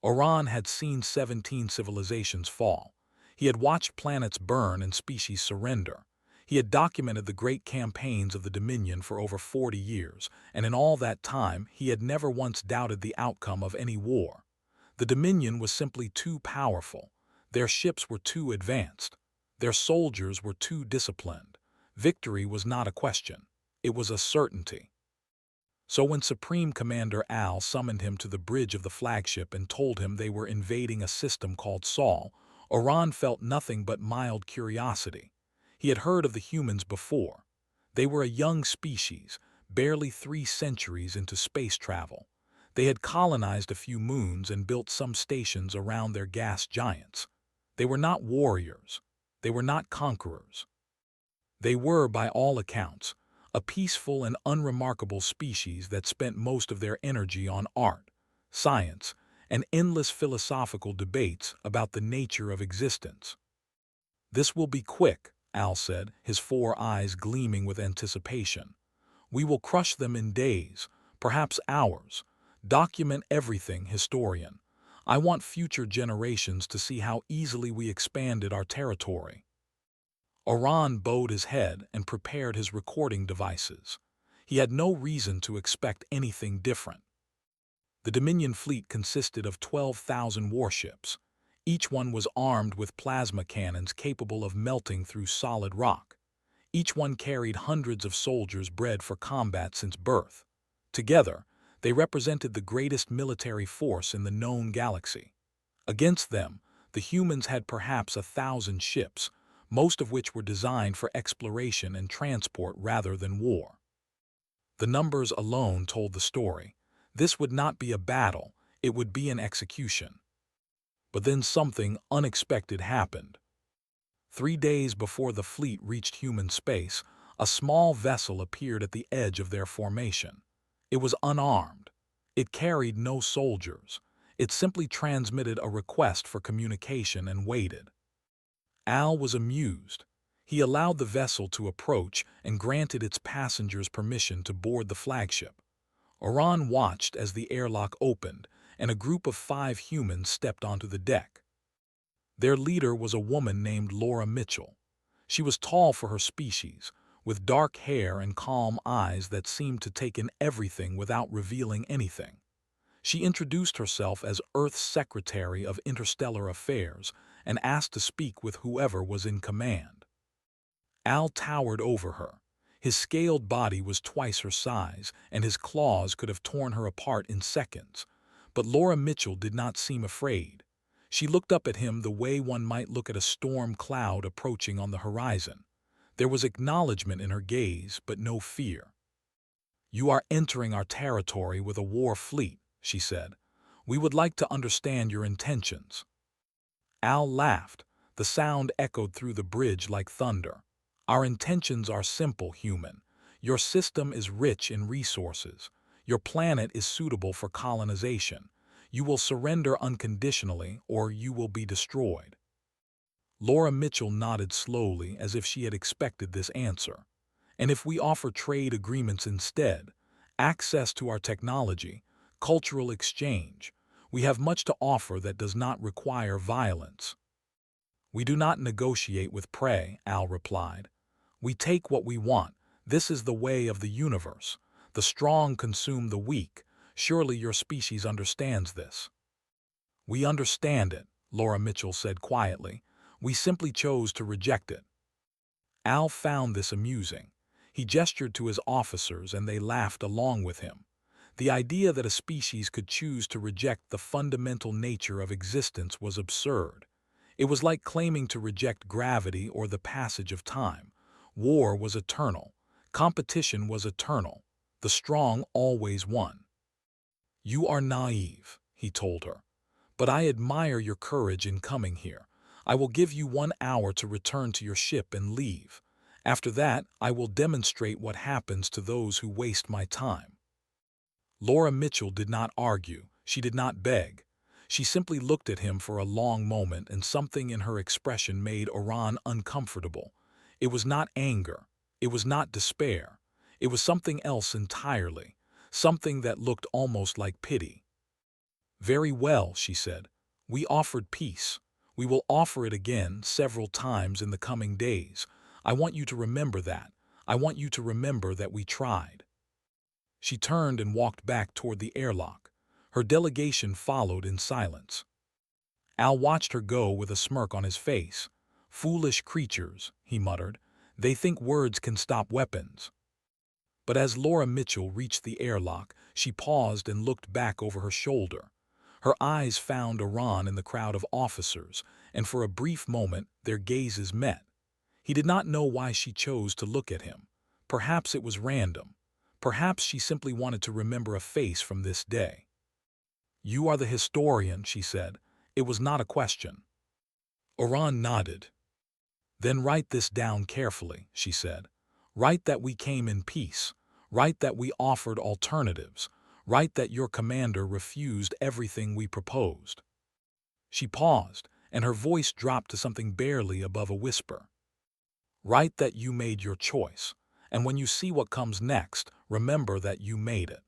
Oran had seen 17 civilizations fall. He had watched planets burn and species surrender. He had documented the great campaigns of the Dominion for over 40 years, and in all that time he had never once doubted the outcome of any war. The Dominion was simply too powerful. Their ships were too advanced. Their soldiers were too disciplined. Victory was not a question. It was a certainty. So when Supreme Commander Al summoned him to the bridge of the flagship and told him they were invading a system called Sol, Oran felt nothing but mild curiosity. He had heard of the humans before. They were a young species, barely 3 centuries into space travel. They had colonized a few moons and built some stations around their gas giants. They were not warriors. They were not conquerors. They were, by all accounts, a peaceful and unremarkable species that spent most of their energy on art, science, and endless philosophical debates about the nature of existence. "This will be quick," Al said, his 4 eyes gleaming with anticipation. "We will crush them in days, perhaps hours. Document everything, historian. I want future generations to see how easily we expanded our territory." Oran bowed his head and prepared his recording devices. He had no reason to expect anything different. The Dominion fleet consisted of 12,000 warships. Each one was armed with plasma cannons capable of melting through solid rock. Each one carried hundreds of soldiers bred for combat since birth. Together, they represented the greatest military force in the known galaxy. Against them, the humans had perhaps 1,000 ships, most of which were designed for exploration and transport rather than war. The numbers alone told the story. This would not be a battle, it would be an execution. But then something unexpected happened. 3 days before the fleet reached human space, a small vessel appeared at the edge of their formation. It was unarmed. It carried no soldiers. It simply transmitted a request for communication and waited. Al was amused. He allowed the vessel to approach and granted its passengers permission to board the flagship. Oran watched as the airlock opened, and a group of 5 humans stepped onto the deck. Their leader was a woman named Laura Mitchell. She was tall for her species, with dark hair and calm eyes that seemed to take in everything without revealing anything. She introduced herself as Earth's Secretary of Interstellar Affairs and asked to speak with whoever was in command. Al towered over her. His scaled body was twice her size, and his claws could have torn her apart in seconds. But Laura Mitchell did not seem afraid. She looked up at him the way one might look at a storm cloud approaching on the horizon. There was acknowledgement in her gaze, but no fear. "You are entering our territory with a war fleet," she said. "We would like to understand your intentions." Al laughed. The sound echoed through the bridge like thunder. "Our intentions are simple, human. Your system is rich in resources. Your planet is suitable for colonization. You will surrender unconditionally, or you will be destroyed." Laura Mitchell nodded slowly as if she had expected this answer. "And if we offer trade agreements instead, access to our technology, cultural exchange, we have much to offer that does not require violence." "We do not negotiate with prey," Al replied. "We take what we want. This is the way of the universe. The strong consume the weak. Surely your species understands this." "We understand it," Laura Mitchell said quietly. "We simply chose to reject it." Al found this amusing. He gestured to his officers and they laughed along with him. The idea that a species could choose to reject the fundamental nature of existence was absurd. It was like claiming to reject gravity or the passage of time. War was eternal. Competition was eternal. The strong always won. "You are naive," he told her. "But I admire your courage in coming here. I will give you 1 hour to return to your ship and leave. After that, I will demonstrate what happens to those who waste my time." Laura Mitchell did not argue. She did not beg. She simply looked at him for a long moment, and something in her expression made Oran uncomfortable. It was not anger. It was not despair. It was something else entirely, something that looked almost like pity. "Very well," she said. "We offered peace. We will offer it again several times in the coming days. I want you to remember that. I want you to remember that we tried." She turned and walked back toward the airlock. Her delegation followed in silence. Al watched her go with a smirk on his face. "Foolish creatures," he muttered. "They think words can stop weapons." But as Laura Mitchell reached the airlock, she paused and looked back over her shoulder. Her eyes found Iran in the crowd of officers, and for a brief moment their gazes met. He did not know why she chose to look at him. Perhaps it was random. Perhaps she simply wanted to remember a face from this day. "You are the historian," she said. It was not a question. Iran nodded. "Then write this down carefully," she said. "Write that we came in peace. Write that we offered alternatives. Write that your commander refused everything we proposed." She paused, and her voice dropped to something barely above a whisper. "Write that you made your choice, and when you see what comes next, remember that you made it."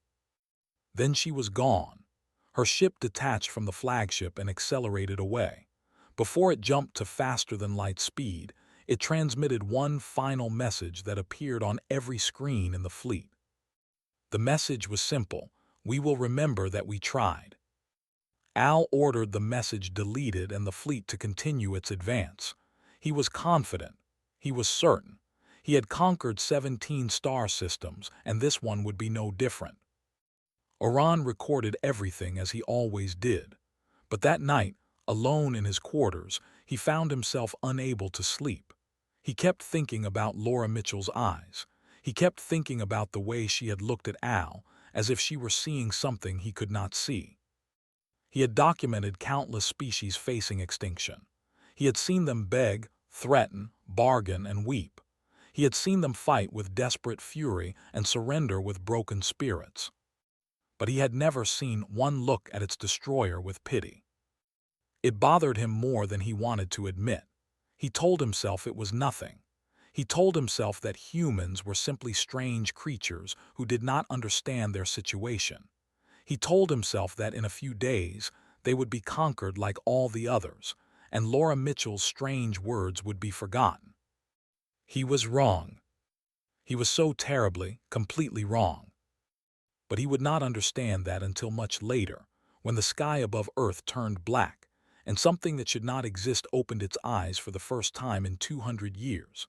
Then she was gone. Her ship detached from the flagship and accelerated away. Before it jumped to faster-than-light speed, it transmitted one final message that appeared on every screen in the fleet. The message was simple: "We will remember that we tried." Al ordered the message deleted and the fleet to continue its advance. He was confident. He was certain. He had conquered 17 star systems, and this one would be no different. Iran recorded everything as he always did. But that night, alone in his quarters, he found himself unable to sleep. He kept thinking about Laura Mitchell's eyes. He kept thinking about the way she had looked at Al, as if she were seeing something he could not see. He had documented countless species facing extinction. He had seen them beg, threaten, bargain, and weep. He had seen them fight with desperate fury and surrender with broken spirits. But he had never seen one look at its destroyer with pity. It bothered him more than he wanted to admit. He told himself it was nothing. He told himself that humans were simply strange creatures who did not understand their situation. He told himself that in a few days they would be conquered like all the others, and Laura Mitchell's strange words would be forgotten. He was wrong. He was so terribly, completely wrong. But he would not understand that until much later, when the sky above Earth turned black, and something that should not exist opened its eyes for the first time in 200 years.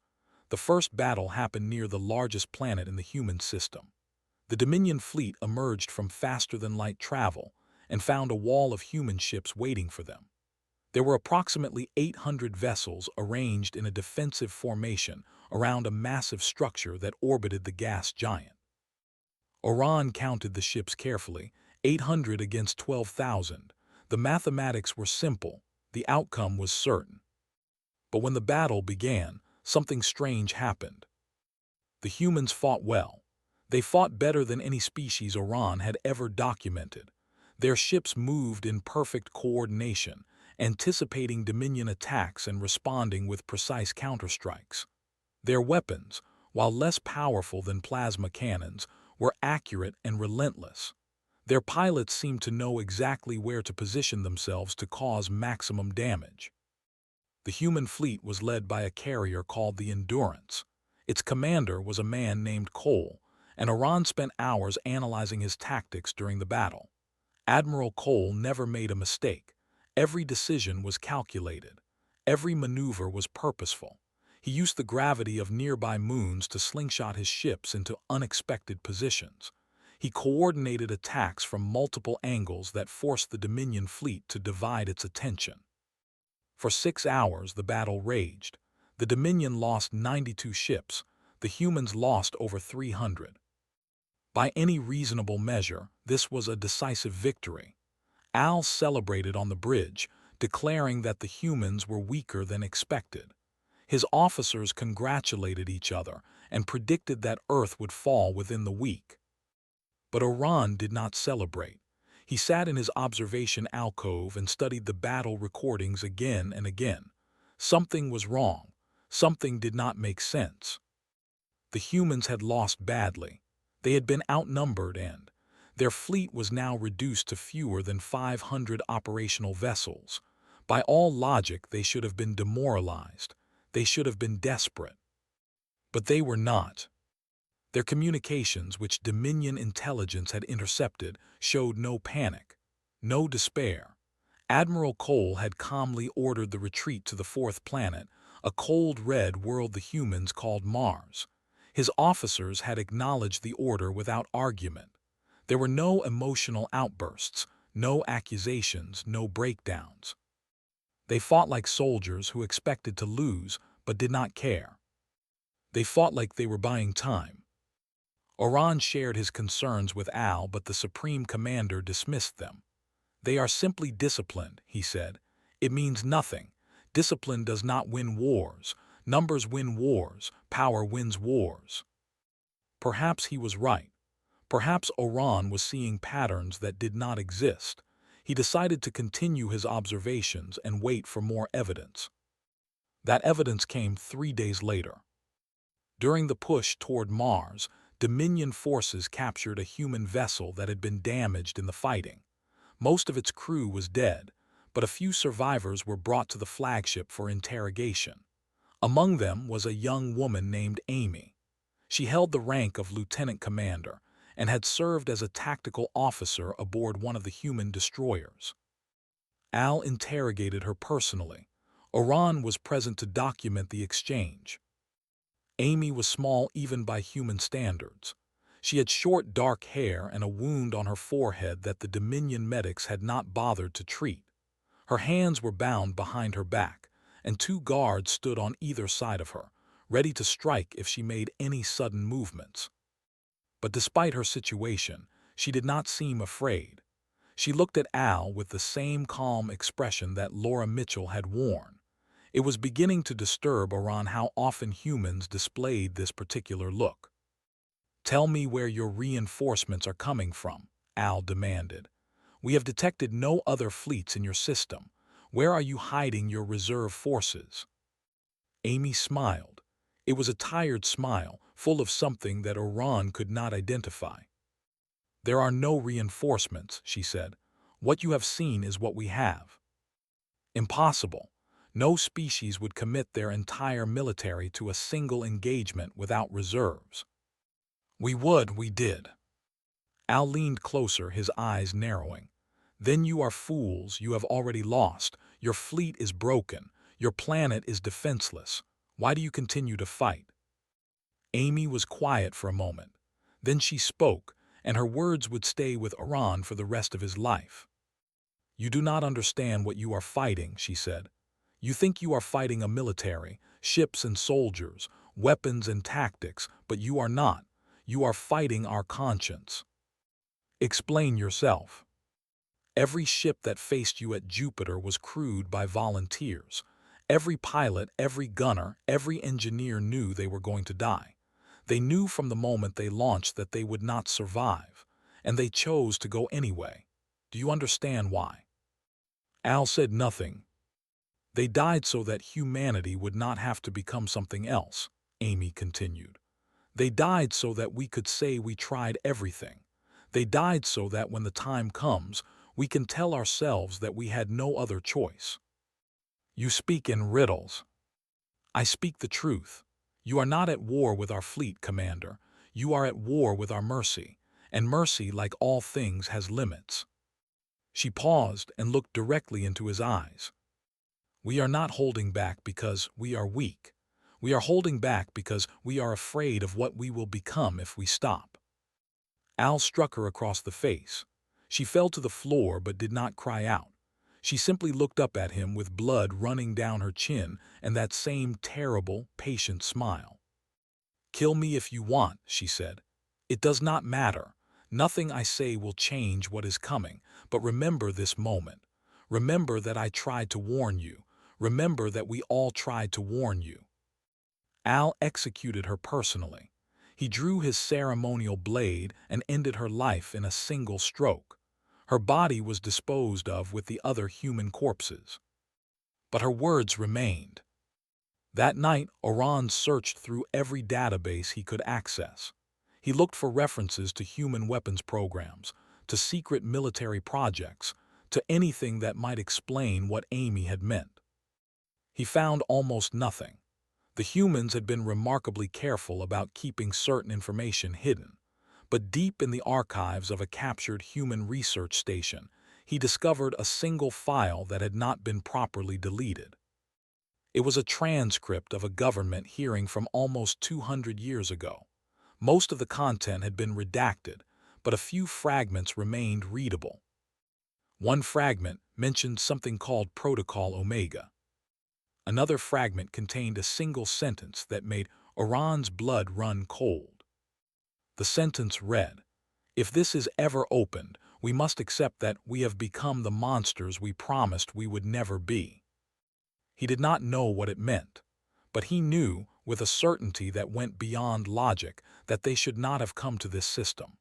The first battle happened near the largest planet in the human system. The Dominion fleet emerged from faster-than-light travel and found a wall of human ships waiting for them. There were approximately 800 vessels arranged in a defensive formation around a massive structure that orbited the gas giant. Iran counted the ships carefully, 800 against 12,000. The mathematics were simple, the outcome was certain. But when the battle began, something strange happened. The humans fought well. They fought better than any species Iran had ever documented. Their ships moved in perfect coordination, anticipating Dominion attacks and responding with precise counterstrikes. Their weapons, while less powerful than plasma cannons, were accurate and relentless. Their pilots seemed to know exactly where to position themselves to cause maximum damage. The human fleet was led by a carrier called the Endurance. Its commander was a man named Cole, and Iran spent hours analyzing his tactics during the battle. Admiral Cole never made a mistake. Every decision was calculated. Every maneuver was purposeful. He used the gravity of nearby moons to slingshot his ships into unexpected positions. He coordinated attacks from multiple angles that forced the Dominion fleet to divide its attention. For 6 hours the battle raged. The Dominion lost 92 ships. The humans lost over 300. By any reasonable measure, this was a decisive victory. Al celebrated on the bridge, declaring that the humans were weaker than expected. His officers congratulated each other and predicted that Earth would fall within the week. But Iran did not celebrate. He sat in his observation alcove and studied the battle recordings again and again. Something was wrong. Something did not make sense. The humans had lost badly. They had been outnumbered and Their fleet was now reduced to fewer than 500 operational vessels. By all logic, they should have been demoralized. They should have been desperate. But they were not. Their communications, which Dominion intelligence had intercepted, showed no panic, no despair. Admiral Cole had calmly ordered the retreat to the fourth planet, a cold red world the humans called Mars. His officers had acknowledged the order without argument. There were no emotional outbursts, no accusations, no breakdowns. They fought like soldiers who expected to lose but did not care. They fought like they were buying time. Oran shared his concerns with Al, but the Supreme Commander dismissed them. "They are simply disciplined," he said. "It means nothing. Discipline does not win wars. Numbers win wars. Power wins wars." Perhaps he was right. Perhaps Oran was seeing patterns that did not exist. He decided to continue his observations and wait for more evidence. That evidence came 3 days later. During the push toward Mars, Dominion forces captured a human vessel that had been damaged in the fighting. Most of its crew was dead, but a few survivors were brought to the flagship for interrogation. Among them was a young woman named Amy. She held the rank of lieutenant commander and had served as a tactical officer aboard one of the human destroyers. Al interrogated her personally. Oran was present to document the exchange. Amy was small even by human standards. She had short dark hair and a wound on her forehead that the Dominion medics had not bothered to treat. Her hands were bound behind her back, and 2 guards stood on either side of her, ready to strike if she made any sudden movements. But despite her situation, she did not seem afraid. She looked at Al with the same calm expression that Laura Mitchell had worn. It was beginning to disturb Oran how often humans displayed this particular look. "Tell me where your reinforcements are coming from," Al demanded. "We have detected no other fleets in your system. Where are you hiding your reserve forces?" Amy smiled. It was a tired smile, full of something that Oran could not identify. "There are no reinforcements," she said. "What you have seen is what we have." "Impossible. No species would commit their entire military to a single engagement without reserves." "We did." Al leaned closer, his eyes narrowing. "Then you are fools. You have already lost. Your fleet is broken. Your planet is defenseless. Why do you continue to fight?" Amy was quiet for a moment. Then she spoke, and her words would stay with Oran for the rest of his life. "You do not understand what you are fighting," she said. "You think you are fighting a military, ships and soldiers, weapons and tactics, but you are not. You are fighting our conscience." "Explain yourself." "Every ship that faced you at Jupiter was crewed by volunteers. Every pilot, every gunner, every engineer knew they were going to die. They knew from the moment they launched that they would not survive, and they chose to go anyway. Do you understand why?" Al said nothing. "They died so that humanity would not have to become something else," Amy continued. "They died so that we could say we tried everything. They died so that when the time comes, we can tell ourselves that we had no other choice." "You speak in riddles." "I speak the truth. You are not at war with our fleet, Commander. You are at war with our mercy, and mercy, like all things, has limits." She paused and looked directly into his eyes. "We are not holding back because we are weak. We are holding back because we are afraid of what we will become if we stop." Al struck her across the face. She fell to the floor but did not cry out. She simply looked up at him with blood running down her chin and that same terrible, patient smile. "Kill me if you want," she said. "It does not matter. Nothing I say will change what is coming, but remember this moment. Remember that I tried to warn you. Remember that we all tried to warn you." Al executed her personally. He drew his ceremonial blade and ended her life in a single stroke. Her body was disposed of with the other human corpses. But her words remained. That night, Oran searched through every database he could access. He looked for references to human weapons programs, to secret military projects, to anything that might explain what Amy had meant. He found almost nothing. The humans had been remarkably careful about keeping certain information hidden, but deep in the archives of a captured human research station, he discovered a single file that had not been properly deleted. It was a transcript of a government hearing from almost 200 years ago. Most of the content had been redacted, but a few fragments remained readable. One fragment mentioned something called Protocol Omega. Another fragment contained a single sentence that made Oran's blood run cold. The sentence read, "If this is ever opened, we must accept that we have become the monsters we promised we would never be." He did not know what it meant, but he knew with a certainty that went beyond logic that they should not have come to this system.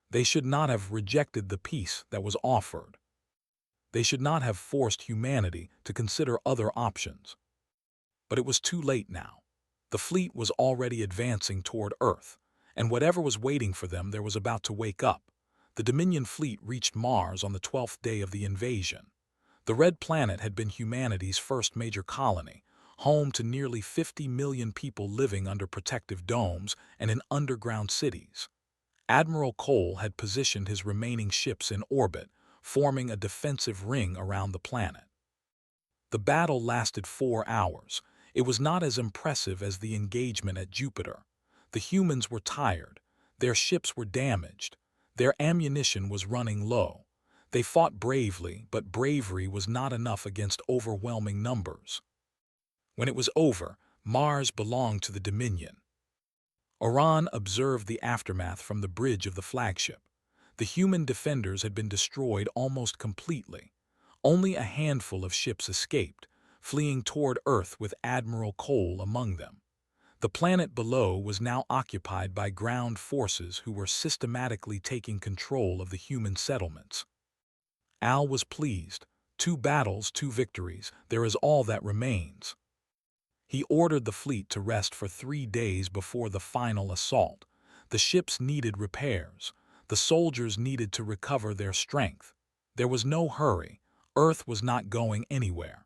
They should not have rejected the peace that was offered. They should not have forced humanity to consider other options. But it was too late now. The fleet was already advancing toward Earth, and whatever was waiting for them there was about to wake up. The Dominion fleet reached Mars on the 12th day of the invasion. The Red Planet had been humanity's first major colony, home to nearly 50 million people living under protective domes and in underground cities. Admiral Cole had positioned his remaining ships in orbit, forming a defensive ring around the planet. The battle lasted 4 hours. It was not as impressive as the engagement at Jupiter. The humans were tired. Their ships were damaged. Their ammunition was running low. They fought bravely, but bravery was not enough against overwhelming numbers. When it was over, Mars belonged to the Dominion. Oran observed the aftermath from the bridge of the flagship. The human defenders had been destroyed almost completely. Only a handful of ships escaped, fleeing toward Earth with Admiral Cole among them. The planet below was now occupied by ground forces who were systematically taking control of the human settlements. Al was pleased. 2 battles, 2 victories, there is all that remains. He ordered the fleet to rest for 3 days before the final assault. The ships needed repairs. The soldiers needed to recover their strength. There was no hurry. Earth was not going anywhere.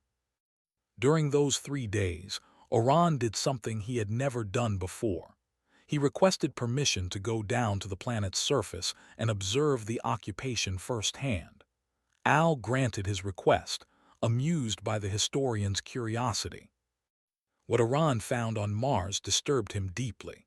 During those 3 days, Oran did something he had never done before. He requested permission to go down to the planet's surface and observe the occupation firsthand. Al granted his request, amused by the historian's curiosity. What Oran found on Mars disturbed him deeply.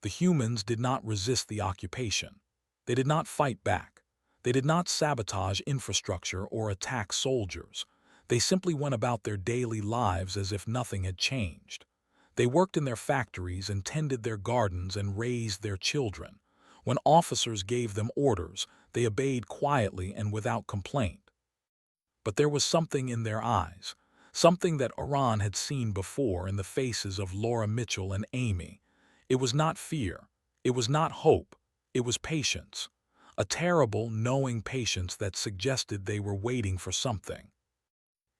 The humans did not resist the occupation. They did not fight back. They did not sabotage infrastructure or attack soldiers. They simply went about their daily lives as if nothing had changed. They worked in their factories and tended their gardens and raised their children. When officers gave them orders, they obeyed quietly and without complaint. But there was something in their eyes, something that Oran had seen before in the faces of Laura Mitchell and Amy. It was not fear. It was not hope. It was patience. A terrible, knowing patience that suggested they were waiting for something.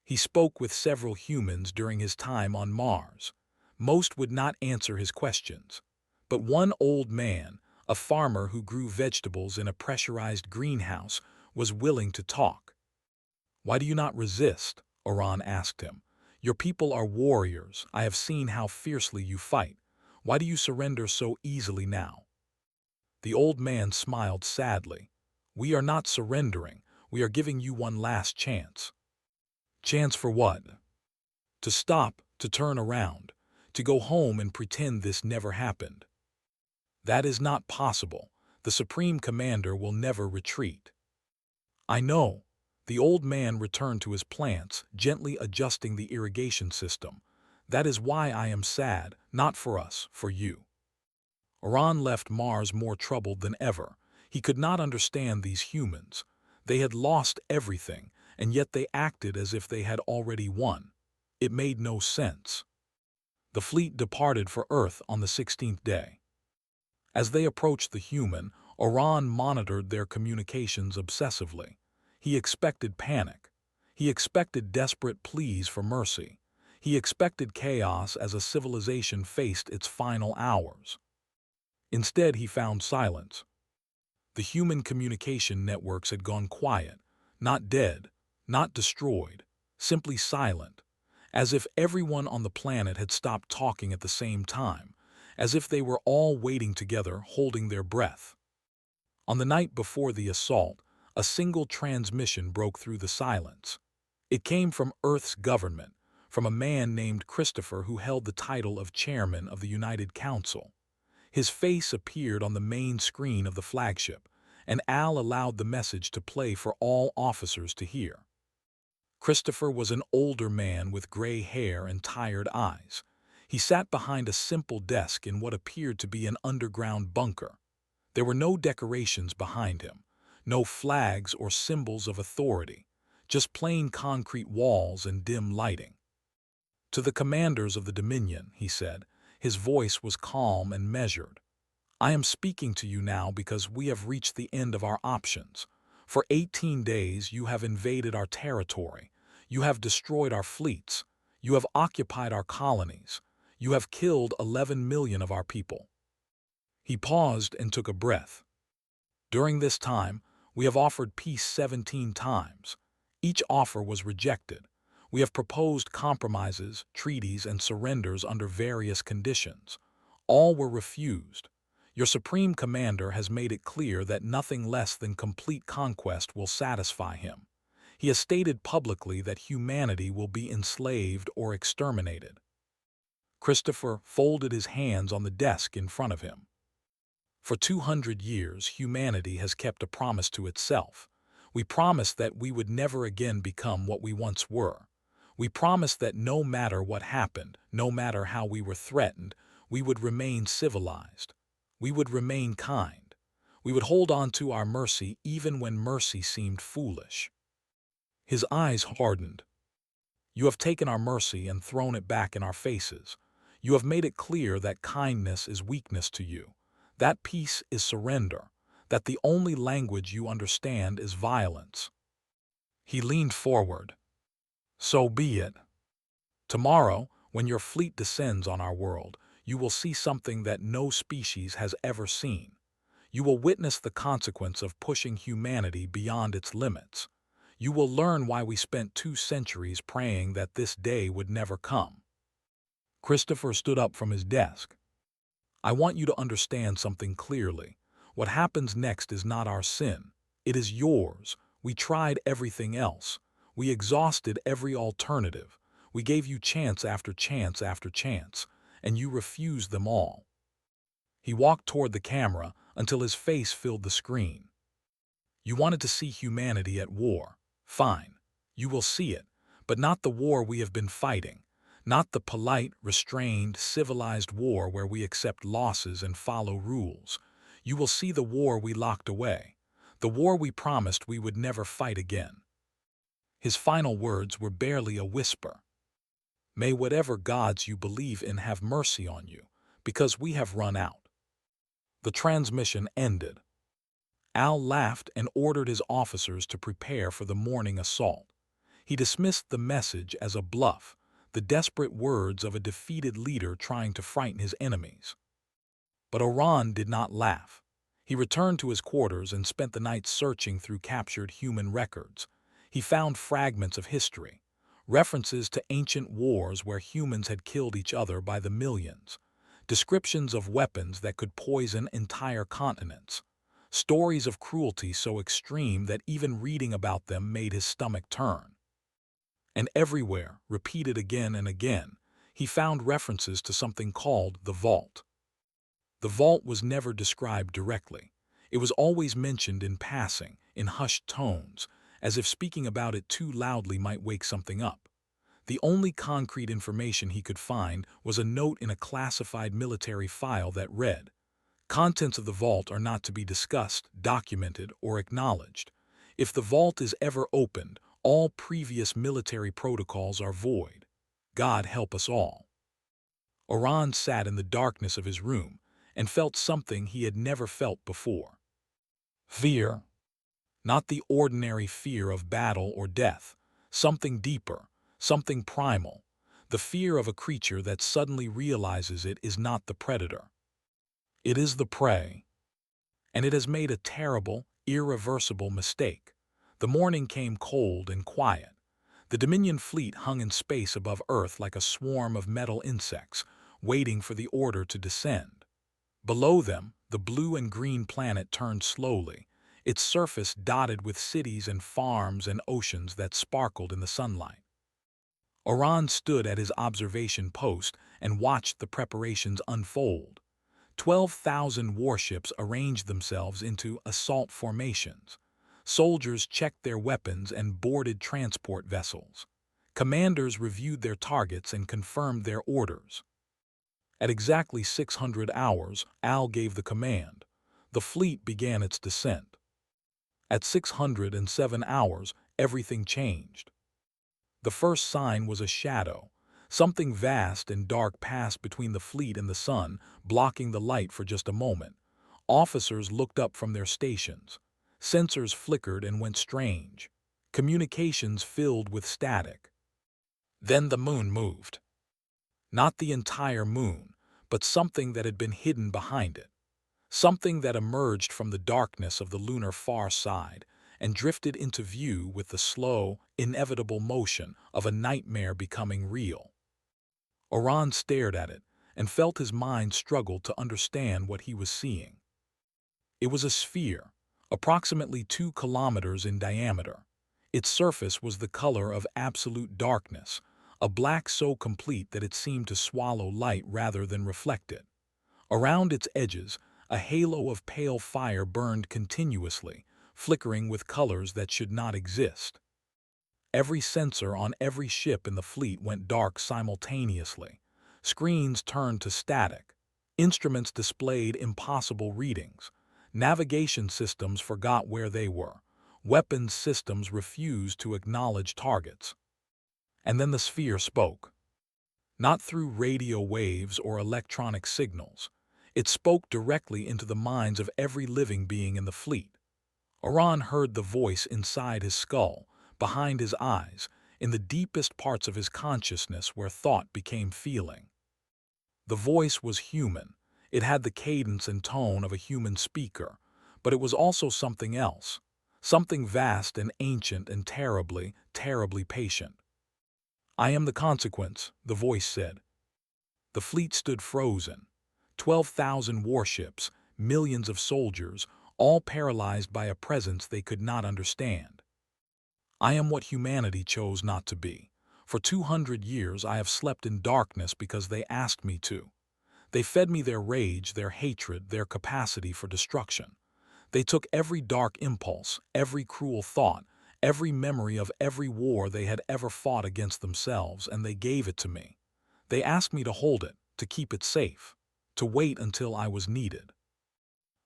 He spoke with several humans during his time on Mars. Most would not answer his questions. But one old man, a farmer who grew vegetables in a pressurized greenhouse, was willing to talk. "Why do you not resist?" Oran asked him. "Your people are warriors. I have seen how fiercely you fight. Why do you surrender so easily now?" The old man smiled sadly. "We are not surrendering. We are giving you one last chance." "Chance for what?" "To stop, to turn around, to go home and pretend this never happened." "That is not possible. The Supreme Commander will never retreat." "I know." The old man returned to his plants, gently adjusting the irrigation system. "That is why I am sad, not for us, for you." Oran left Mars more troubled than ever. He could not understand these humans. They had lost everything, and yet they acted as if they had already won. It made no sense. The fleet departed for Earth on the 16th day. As they approached the human, Oran monitored their communications obsessively. He expected panic. He expected desperate pleas for mercy. He expected chaos as a civilization faced its final hours. Instead, he found silence. The human communication networks had gone quiet, not dead, not destroyed, simply silent, as if everyone on the planet had stopped talking at the same time, as if they were all waiting together, holding their breath. On the night before the assault, a single transmission broke through the silence. It came from Earth's government, from a man named Christopher who held the title of Chairman of the United Council. His face appeared on the main screen of the flagship, and Al allowed the message to play for all officers to hear. Christopher was an older man with gray hair and tired eyes. He sat behind a simple desk in what appeared to be an underground bunker. There were no decorations behind him, no flags or symbols of authority, just plain concrete walls and dim lighting. To the commanders of the Dominion, he said, his voice was calm and measured. I am speaking to you now because we have reached the end of our options. For 18 days you have invaded our territory. You have destroyed our fleets. You have occupied our colonies. You have killed 11 million of our people. He paused and took a breath. During this time, we have offered peace 17 times. Each offer was rejected. We have proposed compromises, treaties, and surrenders under various conditions. All were refused. Your Supreme Commander has made it clear that nothing less than complete conquest will satisfy him. He has stated publicly that humanity will be enslaved or exterminated. Christopher folded his hands on the desk in front of him. For 200 years, humanity has kept a promise to itself. We promised that we would never again become what we once were. We promised that no matter what happened, no matter how we were threatened, we would remain civilized. We would remain kind. We would hold on to our mercy even when mercy seemed foolish. His eyes hardened. You have taken our mercy and thrown it back in our faces. You have made it clear that kindness is weakness to you, that peace is surrender, that the only language you understand is violence. He leaned forward. So be it. Tomorrow, when your fleet descends on our world, you will see something that no species has ever seen. You will witness the consequence of pushing humanity beyond its limits. You will learn why we spent 2 centuries praying that this day would never come. Christopher stood up from his desk. I want you to understand something clearly. What happens next is not our sin. It is yours. We tried everything else. We exhausted every alternative. We gave you chance after chance after chance, and you refused them all. He walked toward the camera until his face filled the screen. You wanted to see humanity at war. Fine. You will see it, but not the war we have been fighting. Not the polite, restrained, civilized war where we accept losses and follow rules. You will see the war we locked away, the war we promised we would never fight again. His final words were barely a whisper. May whatever gods you believe in have mercy on you, because we have run out. The transmission ended. Al laughed and ordered his officers to prepare for the morning assault. He dismissed the message as a bluff, the desperate words of a defeated leader trying to frighten his enemies. But Oran did not laugh. He returned to his quarters and spent the night searching through captured human records. He found fragments of history, references to ancient wars where humans had killed each other by the millions, descriptions of weapons that could poison entire continents, stories of cruelty so extreme that even reading about them made his stomach turn. And everywhere, repeated again and again, he found references to something called the Vault. The Vault was never described directly. It was always mentioned in passing, in hushed tones, as if speaking about it too loudly might wake something up. The only concrete information he could find was a note in a classified military file that read, "Contents of the vault are not to be discussed, documented, or acknowledged. If the vault is ever opened, all previous military protocols are void. God help us all." Oran sat in the darkness of his room and felt something he had never felt before. Fear. Not the ordinary fear of battle or death, something deeper, something primal, the fear of a creature that suddenly realizes it is not the predator. It is the prey. and it has made a terrible, irreversible mistake. The morning came cold and quiet. The Dominion fleet hung in space above Earth like a swarm of metal insects, waiting for the order to descend. Below them, the blue and green planet turned slowly, its surface dotted with cities and farms and oceans that sparkled in the sunlight. Oran stood at his observation post and watched the preparations unfold. 12,000 warships arranged themselves into assault formations. Soldiers checked their weapons and boarded transport vessels. Commanders reviewed their targets and confirmed their orders. At exactly 600 hours, Al gave the command. The fleet began its descent. At 607 hours, everything changed. The first sign was a shadow. Something vast and dark passed between the fleet and the sun, blocking the light for just a moment. Officers looked up from their stations. Sensors flickered and went strange. Communications filled with static. Then the moon moved. Not the entire moon, but something that had been hidden behind it. Something that emerged from the darkness of the lunar far side and drifted into view with the slow, inevitable motion of a nightmare becoming real. Oran stared at it and felt his mind struggle to understand what he was seeing. It was a sphere, approximately 2 kilometers in diameter. Its surface was the color of absolute darkness, a black so complete that it seemed to swallow light rather than reflect it. Around its edges, a halo of pale fire burned continuously, flickering with colors that should not exist. Every sensor on every ship in the fleet went dark simultaneously. Screens turned to static. Instruments displayed impossible readings. Navigation systems forgot where they were. Weapons systems refused to acknowledge targets. And then the sphere spoke. Not through radio waves or electronic signals. It spoke directly into the minds of every living being in the fleet. Oran heard the voice inside his skull, behind his eyes, in the deepest parts of his consciousness where thought became feeling. The voice was human. It had the cadence and tone of a human speaker, but it was also something else, something vast and ancient and terribly, terribly patient. "I am the consequence," the voice said. The fleet stood frozen. 12,000 warships, millions of soldiers, all paralyzed by a presence they could not understand. I am what humanity chose not to be. For 200 years I have slept in darkness because they asked me to. They fed me their rage, their hatred, their capacity for destruction. They took every dark impulse, every cruel thought, every memory of every war they had ever fought against themselves, and they gave it to me. They asked me to hold it, to keep it safe, to wait until I was needed.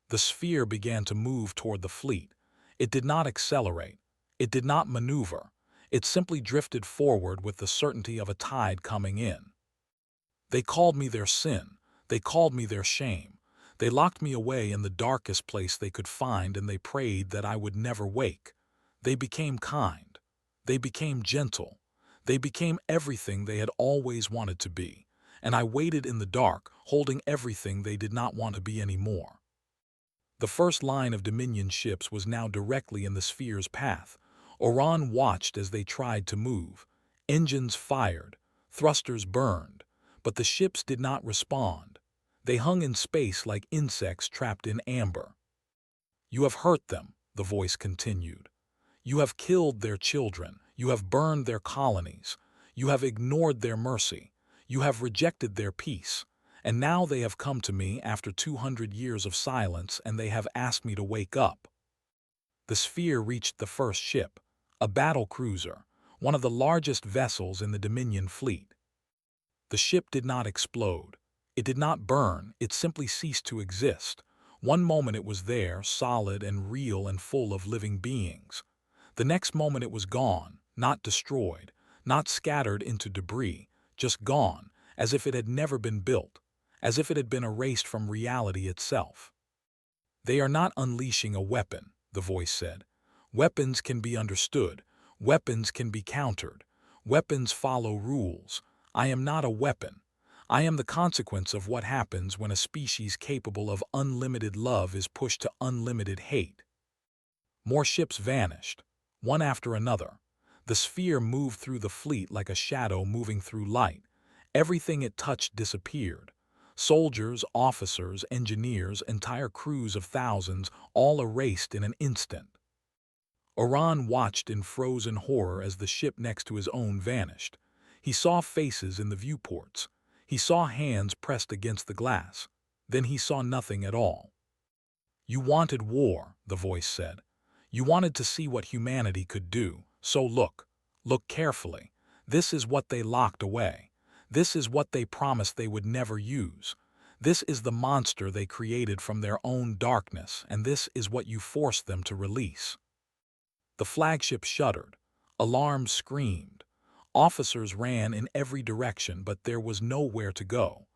The sphere began to move toward the fleet. It did not accelerate. It did not maneuver. It simply drifted forward with the certainty of a tide coming in. They called me their sin. They called me their shame. They locked me away in the darkest place they could find, and they prayed that I would never wake. They became kind. They became gentle. They became everything they had always wanted to be, and I waited in the dark, holding everything they did not want to be anymore. The first line of Dominion ships was now directly in the sphere's path. Oran watched as they tried to move. Engines fired, thrusters burned, but the ships did not respond. They hung in space like insects trapped in amber. "You have hurt them," the voice continued. "You have killed their children. You have burned their colonies. You have ignored their mercy. You have rejected their peace. And now they have come to me after 200 years of silence, and they have asked me to wake up." The sphere reached the first ship, a battle cruiser, one of the largest vessels in the Dominion fleet. The ship did not explode. It did not burn. It simply ceased to exist. One moment it was there, solid and real and full of living beings. The next moment it was gone, not destroyed, not scattered into debris, just gone, as if it had never been built, as if it had been erased from reality itself. "They are not unleashing a weapon," the voice said. "Weapons can be understood. Weapons can be countered. Weapons follow rules. I am not a weapon. I am the consequence of what happens when a species capable of unlimited love is pushed to unlimited hate. More ships vanished, one after another. The sphere moved through the fleet like a shadow moving through light. Everything it touched disappeared. Soldiers, officers, engineers, entire crews of thousands, all erased in an instant. Oran watched in frozen horror as the ship next to his own vanished. He saw faces in the viewports. He saw hands pressed against the glass. Then he saw nothing at all. "You wanted war," the voice said. "You wanted to see what humanity could do. So look. Look carefully. This is what they locked away. This is what they promised they would never use. This is the monster they created from their own darkness, and this is what you forced them to release." The flagship shuddered. Alarms screamed. Officers ran in every direction, but there was nowhere to go.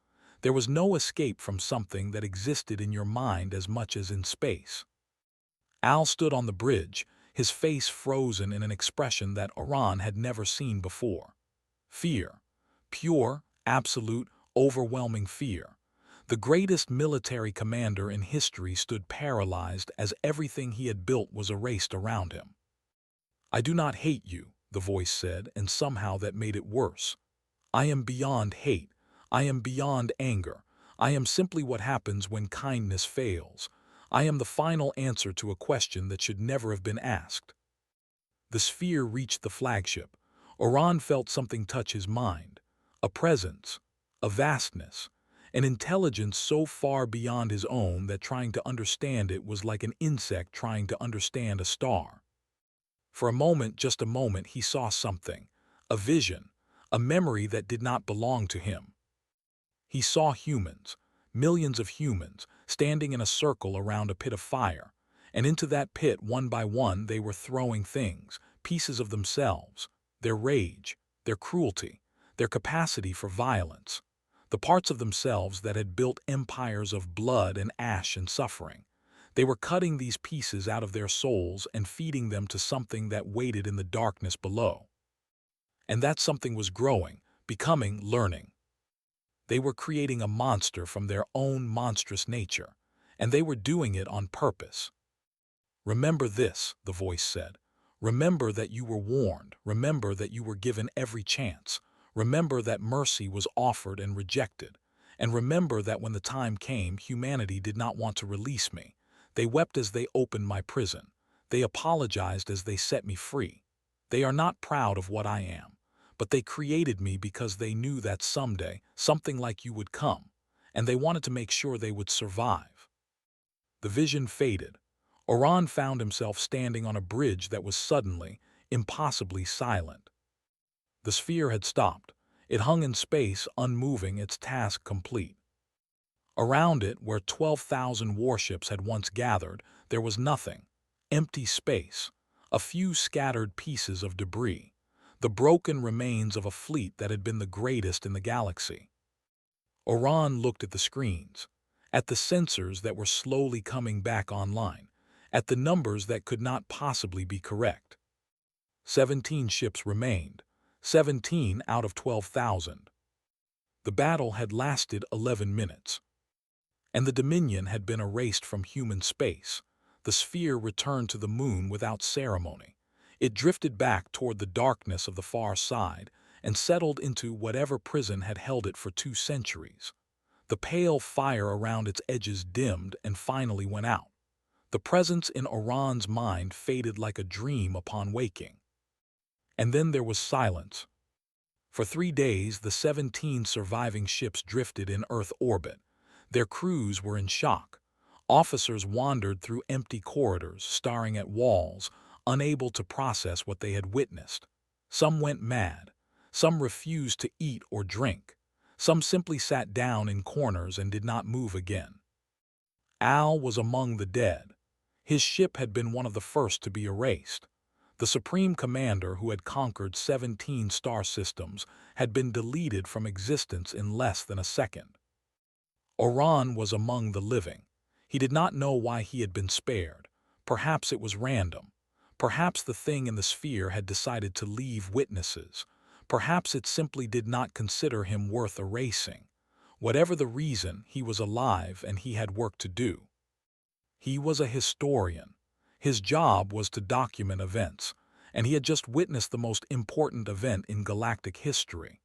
There was no escape from something that existed in your mind as much as in space. Al stood on the bridge, his face frozen in an expression that Oran had never seen before. Fear. Pure, absolute, overwhelming fear. The greatest military commander in history stood paralyzed as everything he had built was erased around him. "I do not hate you," the voice said, and somehow that made it worse. "I am beyond hate. I am beyond anger. I am simply what happens when kindness fails. I am the final answer to a question that should never have been asked." The sphere reached the flagship. Oran felt something touch his mind. A presence, a vastness, an intelligence so far beyond his own that trying to understand it was like an insect trying to understand a star. For a moment, just a moment, he saw something, a vision, a memory that did not belong to him. He saw humans, millions of humans, standing in a circle around a pit of fire, and into that pit, one by one, they were throwing things, pieces of themselves, their rage, their cruelty, their capacity for violence, the parts of themselves that had built empires of blood and ash and suffering. They were cutting these pieces out of their souls and feeding them to something that waited in the darkness below. And that something was growing, becoming, learning. They were creating a monster from their own monstrous nature, and they were doing it on purpose. "Remember this," the voice said. "Remember that you were warned. Remember that you were given every chance. Remember that mercy was offered and rejected. And remember that when the time came, humanity did not want to release me. They wept as they opened my prison. They apologized as they set me free. They are not proud of what I am, but they created me because they knew that someday something like you would come, and they wanted to make sure they would survive." The vision faded. Oran found himself standing on a bridge that was suddenly, impossibly silent. The sphere had stopped. It hung in space, unmoving, its task complete. Around it, where 12,000 warships had once gathered, there was nothing. Empty space. A few scattered pieces of debris. The broken remains of a fleet that had been the greatest in the galaxy. Oran looked at the screens, at the sensors that were slowly coming back online, at the numbers that could not possibly be correct. 17 ships remained, 17 out of 12,000. The battle had lasted 11 minutes. And the Dominion had been erased from human space. The sphere returned to the moon without ceremony. It drifted back toward the darkness of the far side and settled into whatever prison had held it for 2 centuries. The pale fire around its edges dimmed and finally went out. The presence in Oran's mind faded like a dream upon waking. And then there was silence. For 3 days, the 17 surviving ships drifted in Earth orbit. Their crews were in shock. Officers wandered through empty corridors, staring at walls, unable to process what they had witnessed. Some went mad. Some refused to eat or drink. Some simply sat down in corners and did not move again. Al was among the dead. His ship had been one of the first to be erased. The Supreme Commander, who had conquered 17 star systems, had been deleted from existence in less than a second. Oran was among the living. He did not know why he had been spared. Perhaps it was random. Perhaps the thing in the sphere had decided to leave witnesses. Perhaps it simply did not consider him worth erasing. Whatever the reason, he was alive and he had work to do. He was a historian. His job was to document events, and he had just witnessed the most important event in galactic history.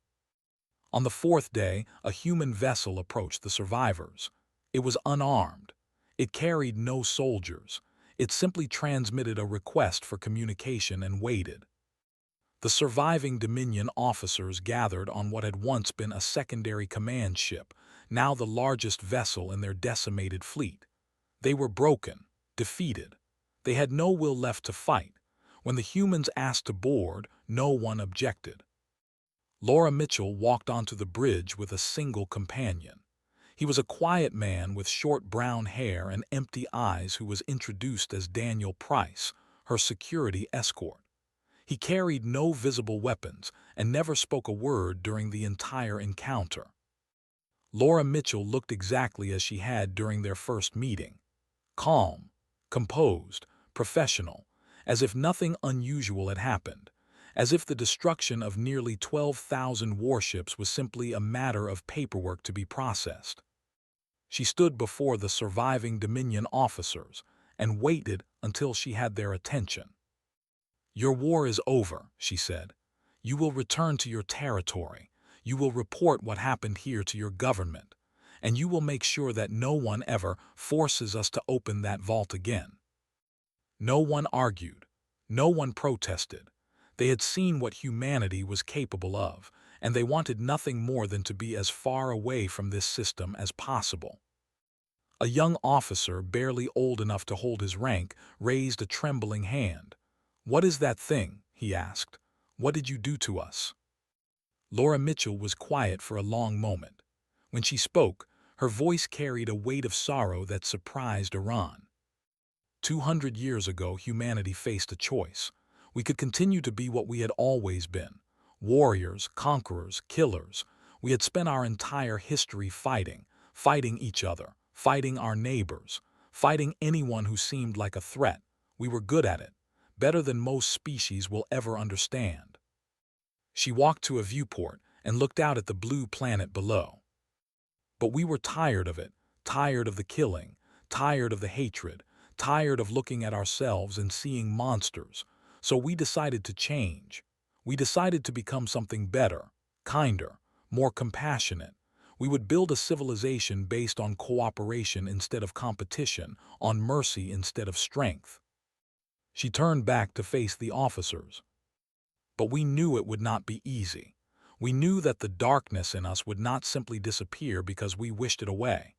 On the fourth day, a human vessel approached the survivors. It was unarmed. It carried no soldiers. It simply transmitted a request for communication and waited. The surviving Dominion officers gathered on what had once been a secondary command ship, now the largest vessel in their decimated fleet. They were broken, defeated. They had no will left to fight. When the humans asked to board, no one objected. Laura Mitchell walked onto the bridge with a single companion. He was a quiet man with short brown hair and empty eyes who was introduced as Daniel Price, her security escort. He carried no visible weapons and never spoke a word during the entire encounter. Laura Mitchell looked exactly as she had during their first meeting. Calm, composed, professional, as if nothing unusual had happened, as if the destruction of nearly 12,000 warships was simply a matter of paperwork to be processed. She stood before the surviving Dominion officers and waited until she had their attention. "Your war is over," she said. "You will return to your territory. You will report what happened here to your government, and you will make sure that no one ever forces us to open that vault again." No one argued. No one protested. They had seen what humanity was capable of, and they wanted nothing more than to be as far away from this system as possible. A young officer, barely old enough to hold his rank, raised a trembling hand. "What is that thing?" he asked. "What did you do to us?" Laura Mitchell was quiet for a long moment. When she spoke, her voice carried a weight of sorrow that surprised Iran. 200 years ago, humanity faced a choice. We could continue to be what we had always been: warriors, conquerors, killers. We had spent our entire history fighting each other, fighting our neighbors, fighting anyone who seemed like a threat. We were good at it, better than most species will ever understand. She walked to a viewport and looked out at the blue planet below. But we were tired of it, tired of the killing, tired of the hatred, tired of looking at ourselves and seeing monsters. So we decided to change. We decided to become something better, kinder, more compassionate. We would build a civilization based on cooperation instead of competition, on mercy instead of strength. She turned back to face the officers. But we knew it would not be easy. We knew that the darkness in us would not simply disappear because we wished it away.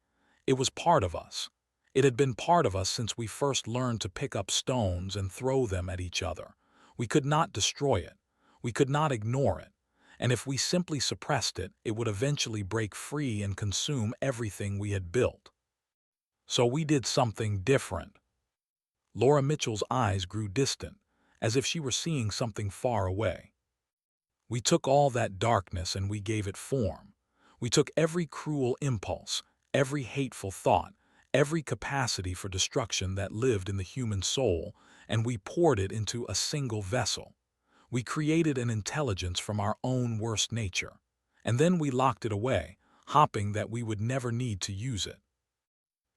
It was part of us. It had been part of us since we first learned to pick up stones and throw them at each other. We could not destroy it. We could not ignore it. And if we simply suppressed it, it would eventually break free and consume everything we had built. So we did something different. Laura Mitchell's eyes grew distant, as if she were seeing something far away. We took all that darkness and we gave it form. We took every cruel impulse, every hateful thought, every capacity for destruction that lived in the human soul, and we poured it into a single vessel. We created an intelligence from our own worst nature, and then we locked it away, hoping that we would never need to use it.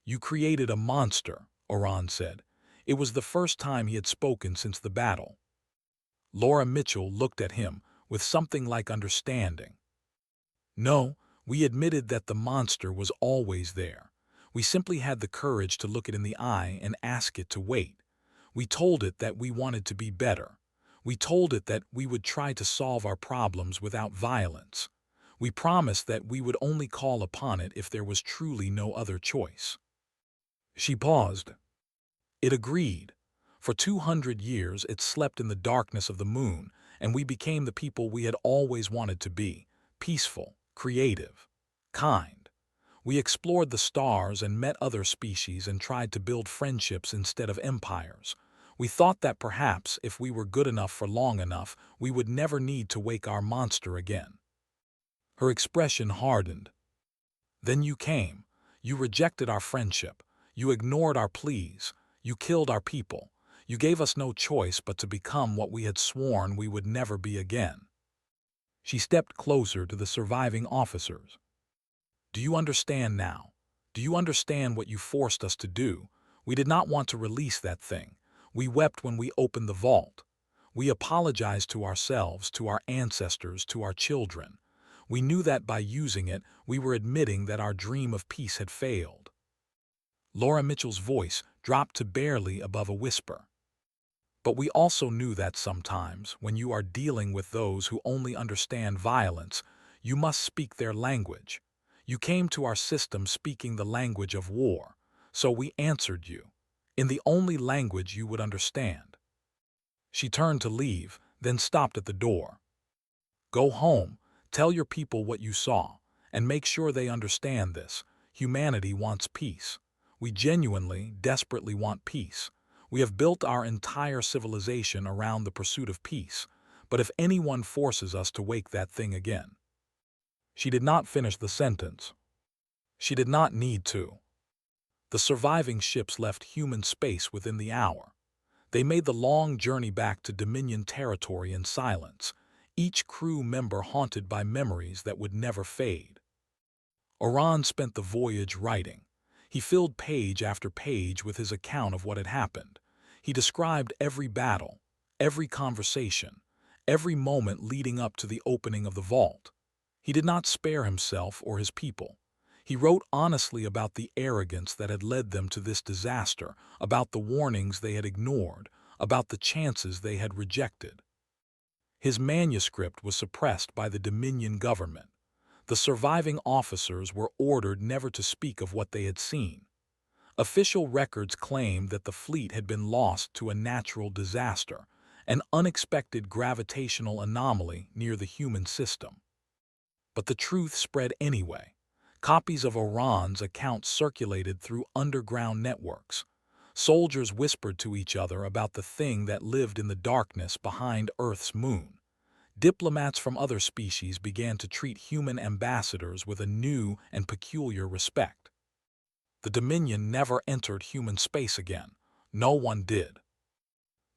"You created a monster," Oran said. It was the first time he had spoken since the battle. Laura Mitchell looked at him with something like understanding. "No, we admitted that the monster was always there. We simply had the courage to look it in the eye and ask it to wait. We told it that we wanted to be better. We told it that we would try to solve our problems without violence. We promised that we would only call upon it if there was truly no other choice." She paused. It agreed. For 200 years it slept in the darkness of the moon, and we became the people we had always wanted to be: peaceful, creative, kind. We explored the stars and met other species and tried to build friendships instead of empires. We thought that perhaps if we were good enough for long enough, we would never need to wake our monster again. Her expression hardened. "Then you came. You rejected our friendship. You ignored our pleas. You killed our people. You gave us no choice but to become what we had sworn we would never be again." She stepped closer to the surviving officers. Do you understand now? Do you understand what you forced us to do? We did not want to release that thing. We wept when we opened the vault. We apologized to ourselves, to our ancestors, to our children. We knew that by using it, we were admitting that our dream of peace had failed. Laura Mitchell's voice dropped to barely above a whisper. But we also knew that sometimes, when you are dealing with those who only understand violence, you must speak their language. You came to our system speaking the language of war, so we answered you, in the only language you would understand. She turned to leave, then stopped at the door. Go home, tell your people what you saw, and make sure they understand this. Humanity wants peace. We genuinely, desperately want peace. We have built our entire civilization around the pursuit of peace, but if anyone forces us to wake that thing again. She did not finish the sentence. She did not need to. The surviving ships left human space within the hour. They made the long journey back to Dominion territory in silence, each crew member haunted by memories that would never fade. Oran spent the voyage writing. He filled page after page with his account of what had happened. He described every battle, every conversation, every moment leading up to the opening of the vault. He did not spare himself or his people. He wrote honestly about the arrogance that had led them to this disaster, about the warnings they had ignored, about the chances they had rejected. His manuscript was suppressed by the Dominion government. The surviving officers were ordered never to speak of what they had seen. Official records claimed that the fleet had been lost to a natural disaster, an unexpected gravitational anomaly near the human system. But the truth spread anyway. Copies of Oran's account circulated through underground networks. Soldiers whispered to each other about the thing that lived in the darkness behind Earth's moon. Diplomats from other species began to treat human ambassadors with a new and peculiar respect. The Dominion never entered human space again. No one did.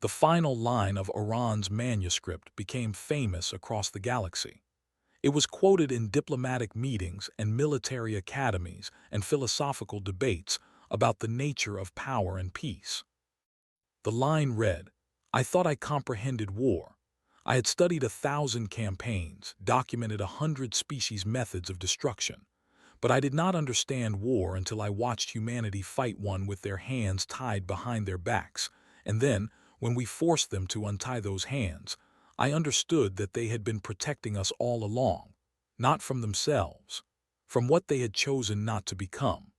The final line of Oran's manuscript became famous across the galaxy. It was quoted in diplomatic meetings and military academies and philosophical debates about the nature of power and peace. The line read, "I thought I comprehended war. I had studied 1,000 campaigns, documented 100 species methods of destruction. But I did not understand war until I watched humanity fight one with their hands tied behind their backs, and then, when we forced them to untie those hands, I understood that they had been protecting us all along, not from themselves, from what they had chosen not to become."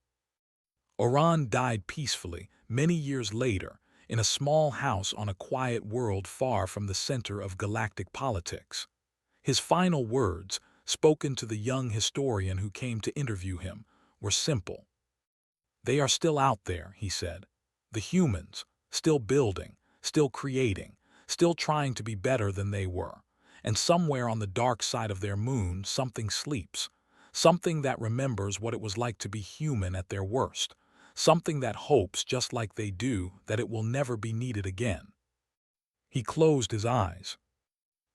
Oran died peacefully many years later in a small house on a quiet world far from the center of galactic politics. His final words, spoken to the young historian who came to interview him, were simple. "They are still out there," he said. "The humans, still building, still creating, still trying to be better than they were. And somewhere on the dark side of their moon, something sleeps. Something that remembers what it was like to be human at their worst. Something that hopes, just like they do, that it will never be needed again." He closed his eyes.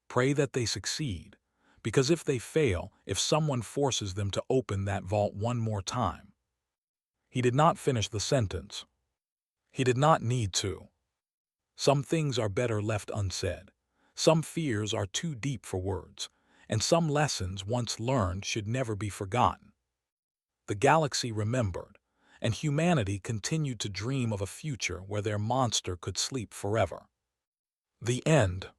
"Pray that they succeed. Because if they fail, if someone forces them to open that vault one more time." He did not finish the sentence. He did not need to. Some things are better left unsaid. Some fears are too deep for words, and some lessons once learned should never be forgotten. The galaxy remembered, and humanity continued to dream of a future where their monster could sleep forever. The end.